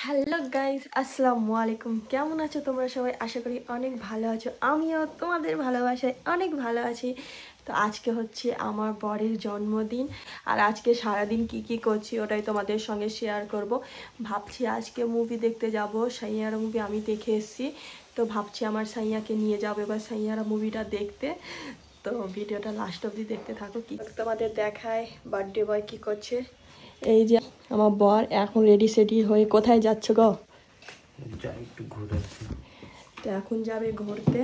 Hello guys, আসসালামু আলাইকুম। কেমন আছো তোমরা সবাই? আশা করি অনেক ভালো আছো। আমিও তোমাদের ভালোবাসায় অনেক ভালো আছি। তো আজকে হচ্ছে আমার বরের জন্মদিন, আর আজকে সারাদিন কি করছি ওটাই তোমাদের সঙ্গে শেয়ার করব। ভাবছি আজকে মুভি দেখতে যাব, সাইয়ারা মুভি আমি দেখে এসেছি। তো ভাবছি আমার সাইয়াকে নিয়ে যাবো এবার সাইয়ারা মুভিটা দেখতে। তো ভিডিওটা লাস্ট অবধি দেখতে থাকো। কি তোমাদের দেখায় বার্থডে বয় কি করছে। এই যে আমার বর এখন রেডি সেডি হয়ে কোথায় যাচ্ছ গো? একটু ঘুরে। তো এখন যাবে ঘুরতে।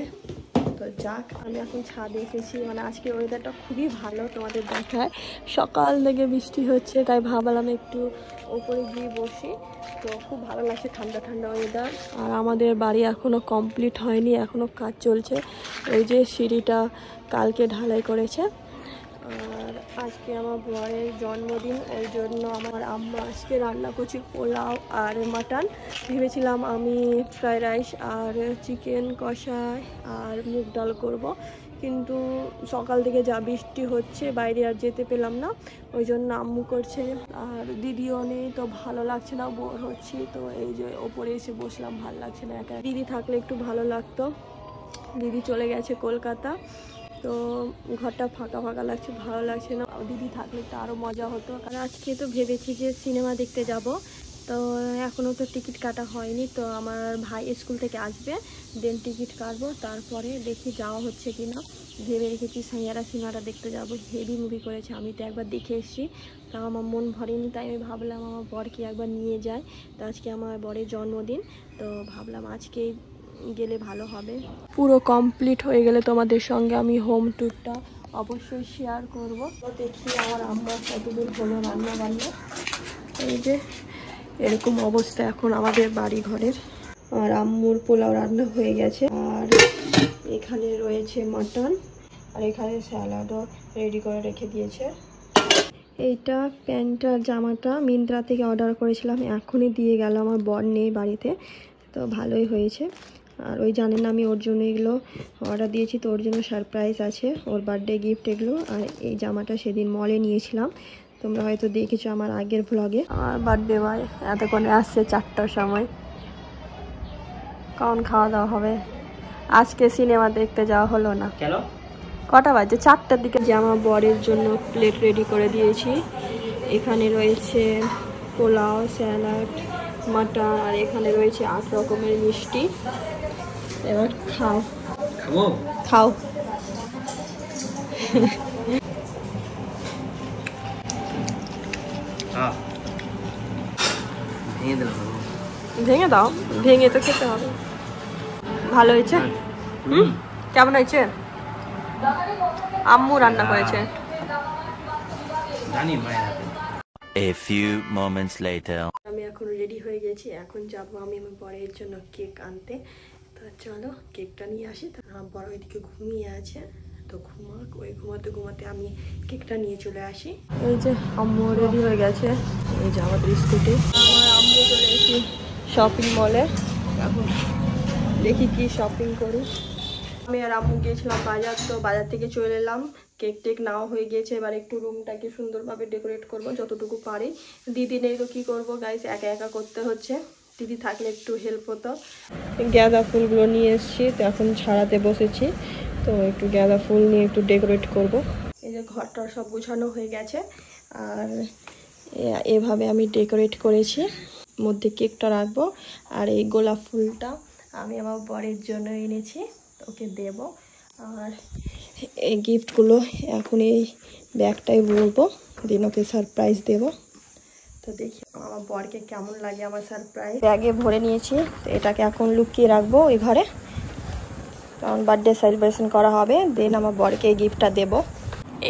তো যাক, আমি এখন ছাদে এসেছি, মানে আজকে ওয়েদারটা খুবই ভালো তোমাদের দেখায়। সকাল থেকে বৃষ্টি হচ্ছে, তাই ভাবলাম একটু ওপরে গিয়ে বসি। তো খুব ভালো লাগছে, ঠান্ডা ঠান্ডা ওয়েদার। আর আমাদের বাড়ি এখনও কমপ্লিট হয়নি, এখনও কাজ চলছে। ওই যে সিঁড়িটা কালকে ঢালাই করেছে। আর আজকে আমার বরের জন্মদিন, ওই জন্য আমার আম্মা আজকে রান্না করছে পোলাও আর মাটন। ভেবেছিলাম আমি ফ্রাইড রাইস আর চিকেন কষা আর মুগ ডাল করব, কিন্তু সকাল থেকে যা বৃষ্টি হচ্ছে বাইরে আর যেতে পেলাম না, ওই জন্য আম্মু করছে। আর দিদিও নেই, তো ভালো লাগছে না, বোর হচ্ছি। তো এই যে ওপরে এসে বসলাম, ভালো লাগছে না একা। দিদি থাকলে একটু ভালো লাগতো, দিদি চলে গেছে কলকাতা। তো ঘরটা ফাঁকা ফাঁকা লাগছে, ভালো লাগছে না। দিদি থাকলে তো আরও মজা হতো। আর আজকে তো ভেবেছি যে সিনেমা দেখতে যাব। তো এখনও তো টিকিট কাটা হয়নি। তো আমার ভাই স্কুল থেকে আসবে, দেন টিকিট কাটবো, তারপরে দেখি যাওয়া হচ্ছে কি না। ভেবে রেখেছি সাইয়ারা সিনেমাটা দেখতে যাব, হেভি মুভি করেছে। আমি তো একবার দেখে এসেছি, তাও আমার মন ভরেনি, তাই আমি ভাবলাম আমার বরকে একবার নিয়ে যায়। তো আজকে আমার বরের জন্মদিন, তো ভাবলাম আজকেই গেলে ভালো হবে। পুরো কমপ্লিট হয়ে গেলে তোমাদের সঙ্গে আমি হোম ট্যুরটা অবশ্যই শেয়ার করব। তো দেখি আমার আম্মা কতদূর হলো রান্না বান্না। এই যে এরকম অবস্থা এখন আমাদের বাড়ি ঘরের। আর আম্মুর পোলাও রান্না হয়ে গেছে, আর এখানে রয়েছে মাটন, আর এখানে স্যালাডও রেডি করে রেখে দিয়েছে। এইটা প্যান্ট আর জামাটা মিন্ত্রা থেকে অর্ডার করেছিলাম, এখনই দিয়ে গেল, আমার বর নেই বাড়িতে। তো ভালোই হয়েছে। আর ওই জানেন আমি ওর জন্য এগুলো অর্ডার দিয়েছি, তো ওর জন্য সারপ্রাইজ আছে, ওর বার্থডে গিফট এগুলো। আর এই জামাটা সেদিন মলে নিয়েছিলাম, তোমরা হয়তো দেখেছো আমার আগের ভ্লগে। আর বার্থডে বয় এতক্ষণে আসছে 4টার সময়। কখন খাওয়া দাওয়া হবে? আজকে সিনেমা দেখতে যাওয়া হলো না। কেন? কটা বাজে? 4টার দিকে। যে আমার বরের জন্য প্লেট রেডি করে দিয়েছি। এখানে রয়েছে পোলাও, স্যালাড, মাটন, আর এখানে রয়েছে 8 রকমের মিষ্টি। এবার খাও। খাবো? খাও। ভেঙে দিলাম। ভেঙে দাও, ভেঙে তো খেতে হবে। ভালো হয়েছে? কেমন হয়েছে? আম্মু রান্না করেছে। জানি মায়ের হাতে। A few moments later. আমি এখন রেডি হয়ে গেছি, এখন যাবো আমি আমার বরের জন্য কেক আনতে। তো চলো কেকটা নিয়ে আসি। আমার বড় ওইদিকে ঘুমিয়ে আছে, তো ঘুমাক, ওই ঘুমাতে ঘুমাতে আমি কেকটা নিয়ে চলে আসি। এই যে আম্মু রেডি হয়ে গেছে, এই যে আমাদের স্কুটি। আমার আম্মু চলে এসেছি শপিং মলে, এখন দেখি কি শপিং করি। আমি আর আম্মু গিয়েছিলাম বাজার, তো বাজার থেকে চলে এলাম। কেক টেক নাও হয়ে গিয়েছে, এবার একটু রুমটাকে সুন্দরভাবে ডেকোরেট করব যতটুকু পারি। দিদি নেই তো কী করবো গাইস, একা একা করতে হচ্ছে। দিদি থাকলে একটু হেল্প হতো। গাঁদা ফুলগুলো নিয়ে এসেছি, তো এখন ছাড়াতে বসেছি। তো একটু গাঁদা ফুল নিয়ে একটু ডেকোরেট করব। এই যে ঘরটা সব গুছানো হয়ে গেছে, আর এভাবে আমি ডেকোরেট করেছি। মধ্যে কেকটা রাখবো, আর এই গোলাপ ফুলটা আমি আমার বরের জন্য এনেছি, ওকে দেব। আর এই গিফটগুলো এখন এই ব্যাগটাই বলবো, দিন ওকে সারপ্রাইজ দেব। তো দেখি আমার বরকে কেমন লাগে আমার সারপ্রাইজ। ব্যাগে ভরে নিয়েছি, তো এটাকে এখন লুকিয়ে রাখবো ওই ঘরে, কারণ বার্থডে সেলিব্রেশন করা হবে। দেন আমার বরকে এই গিফটটা দেব।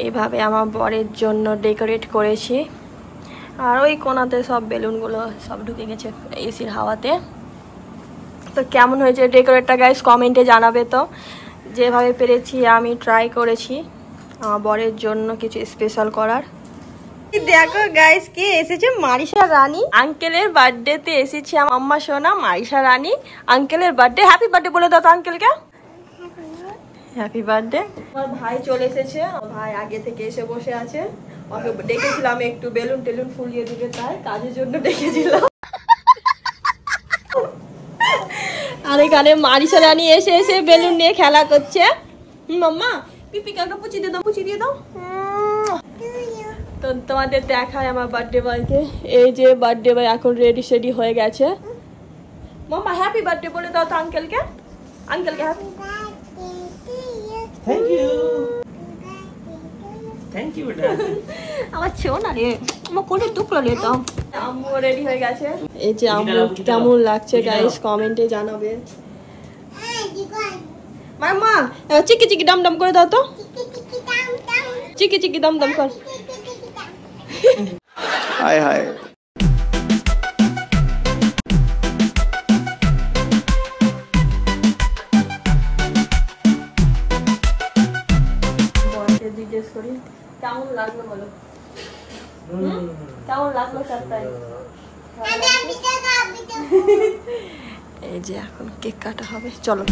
এইভাবে আমার বরের জন্য ডেকোরেট করেছি। আর ওই কোনাতে সব বেলুনগুলো সব ঢুকে গেছে এসির হাওয়াতে। তো কেমন হয়েছে ডেকোরেটটা গাইস কমেন্টে জানাবে। তো যেভাবে পেরেছি আমি ট্রাই করেছি আমার বরের জন্য কিছু স্পেশাল করার। দেখো গাইস কে এসেছে, মারিশা রানী। আঙ্কেলের বার্থডেতে এসেছি আমার আম্মা সোনা মারিশা রানী। আঙ্কেলের বার্থডে, হ্যাপি বার্থডে বলে দাও তো আঙ্কেলকে। Happy birthday. আমার ভাই চলে এসেছে, আমার ভাই আগে থেকে এসে বসে আছে। ওকে ডেকেছিলাম একটু বেলুন টেলুন ফুলিয়ে দিবে, তাই কাজের জন্য ডেকেছিলাম। আর এখানে মারিসা রানী এসে এসে বেলুন নিয়ে খেলা করছে। মাম্মা পিপিকে একটা পুচি দিয়ে দাও, পুচি দিয়ে দাও। তো তোমাদের দেখায় আমার বার্থডে বয়কে। এই যে বার্থডে বয় এখন রেডি সেডি হয়ে গেছে। মাম্মা হ্যাপি বার্থডে বলে দাও তো আঙ্কেলকে, আঙ্কেলকে happy. Thank you, thank you বেটা। আমার ছেও না রে, আমার কোলে টুকরো রে। তো আম্মু রেডি হয়ে গেছে। এই যে আম্মু কেমন লাগছে গাইস কমেন্টে জানাবে। মাম্মা চিকি চিকি ডাম ডাম করে দাও তো, চিকি চিকি ডাম ডাম কর। হায় হায় বরকে জিজ্ঞেস করি কেমন লাগলো বলো, কেমন লাগলো সারপ্রাইজ। এই যে এখন কেক কাটা হবে, চলো।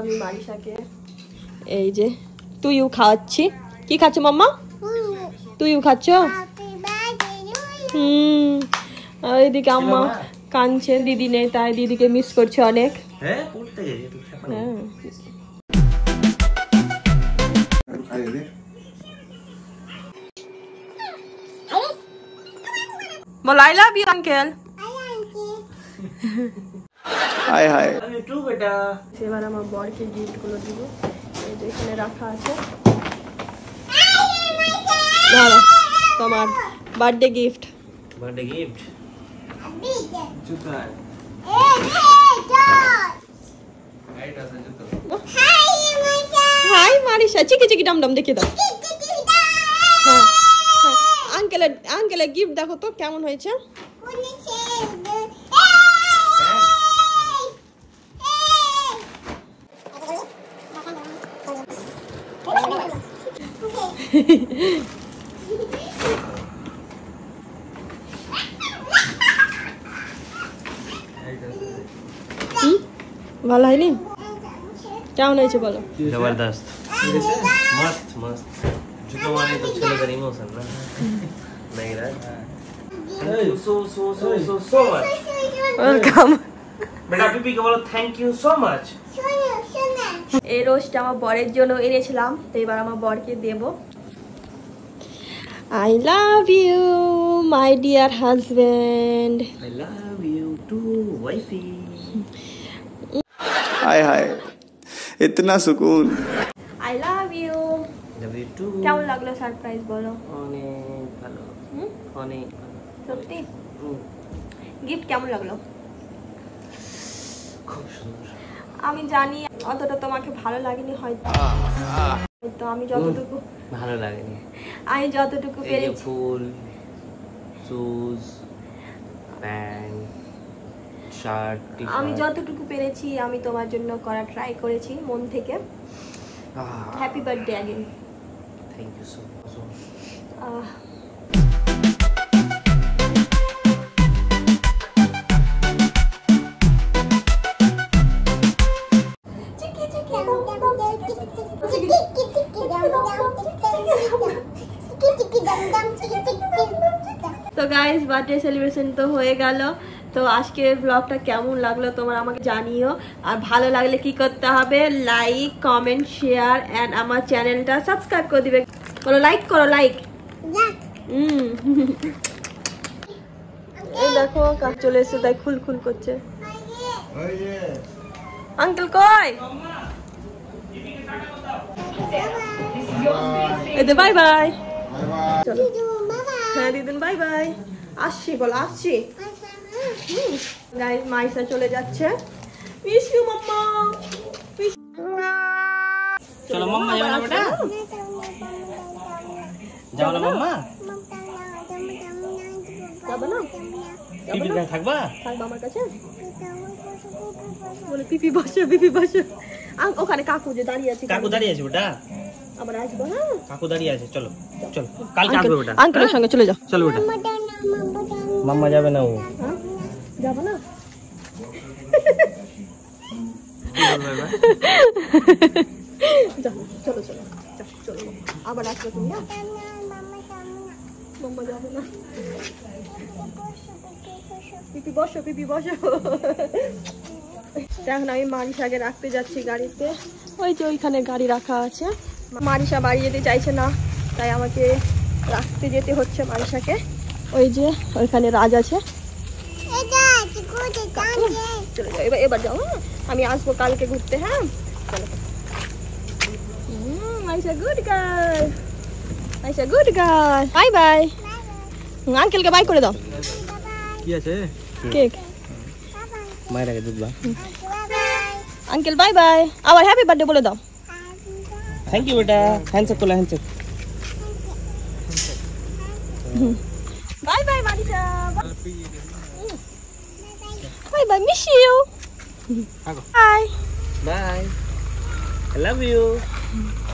আমি মারিসাকে এই যে তুইও খাওয়াচ্ছি। কি খাচ্ছ মাম্মা? তুইও খাচ্ছ? এইদিকে আম্মা কাঁদছে, দিদি নেই তাই দিদিকে মিস করছে অনেক। হ্যাঁ পড়তে গেছি তো ছাপা নেই। বল আই লাভ ইউ আঙ্কেল। হায় হায় লাভ ইউ টু বেটা। এবার আমার বরকে গিফট গুলো দিব, এই যে এখানে রাখা আছে। ধরো তোমার বার্থডে গিফট। বার্থডে গিফট জুতা। হাই মারিসা, চিকি চিকি ডাম ডাম দেখিয়ে দাও। হ্যাঁ আঙ্কেলের আঙ্কেলের গিফট দেখো তো কেমন হয়েছে। ভালো হয়নি? কেমন হয়েছে বলো? জবরদস্ত, মস্ত মস্ত। জুতো মানে তো ছেলেদের ইমোশন না, नहीं रहा। Thank you so much। Welcome. বেটা পিপি কে বলো থ্যাংক ইউ সো মাচ। এই রোজটা আমার বরের জন্য এনেছিলাম, তো এবার আমার বরকে দেব। I love you my dear husband। I love you too wifey। हाय हाय इतना सुकून। I love you। love you too। কেমন লাগলো সারপ্রাইজ বলো? অনেক ভালো, অনেক ভালো। সত্যি গিফট কেমন লাগলো? খুব সুন্দর। আমি জানি অতটা তোমাকে ভালো লাগেনি হয়তো, তো আমি যতটুকু ভালো লাগেনি। আমি যতটুকু এই যে পেরেছি, ফুল, শুজ, প্যান্ট, শার্ট, আমি যতটুকু পেরেছি আমি তোমার জন্য করা ট্রাই করেছি মন থেকে। Happy birthday again. Thank you so much. তো গাইস বার্থডে সেলিব্রেশন তো হয়ে গেল। তো আজকের ব্লগটা কেমন লাগলো তোমার আমাকে জানিও, আর ভালো লাগলে কি করতে হবে, লাইক কমেন্ট শেয়ার এন্ড আমার চ্যানেলটা সাবস্ক্রাইব করে দিবে। বলো লাইক করো, লাইক। এই দেখো কাজ চলে এসে তাই খুল খুল করছে। আঙ্কেল কই? এতে বাই বাই। চলো হ্যাঁ দিদিন বাই বাই। আসছি বলো আসছি। গাইস মাইসা চলে যাচ্ছে, মিস ইউ মাম্মা। চলো মাম্মা যাও না বেটা, যাও না মাম্মা, যাবে না? পিপির কাছে থাকবা? থাকবা আমার কাছে? বলে পিপি বসো, পিপি বসো। ওখানে কাকু যে দাঁড়িয়ে আছে। কাকু দাঁড়িয়ে আছে বেটা, আবার আসবো। হ্যাঁ কাকু দাঁড়িয়ে আছে, চলো চলো কালকে আসবে বেটা। আঙ্কেলের সঙ্গে চলে যাও। চলো বেটা, মাম্মা যাবে না ও। হ্যাঁ যাবো না? যাও, চলো চলো যাও, চলো আবার আসবে তুমি। না মাম্মা যাবে না। পিপি বসো, পিপি বসো। এখন আমি মারিসাকে রাখতে যাচ্ছি গাড়িতে। ওই যে ওইখানে গাড়ি রাখা আছে। মারিসা বাড়ি যেতে চাইছে না, তাই আমাকে রাখতে যেতে হচ্ছে মারিসাকে। ওই যে ওইখানে রাজ আছে। চলে যাও, এবার যাও। হ্যাঁ আমি আসবো কালকে ঘুরতে। হ্যাঁ চলো। Marisa good girl, Marisa good girl. Bye bye. আঙ্কেলকে বাই করে দাও। কি আছে? কেক। মায়ের আগে দুধ বা। Uncle bye bye. আবার হ্যাপি বার্থডে বলে দাও। থ্যাংক ইউ বেটা, হ্যান্ডশেক করলে handshake. Bye bye Marisa. Bye bye, miss you. Bye bye, I love you.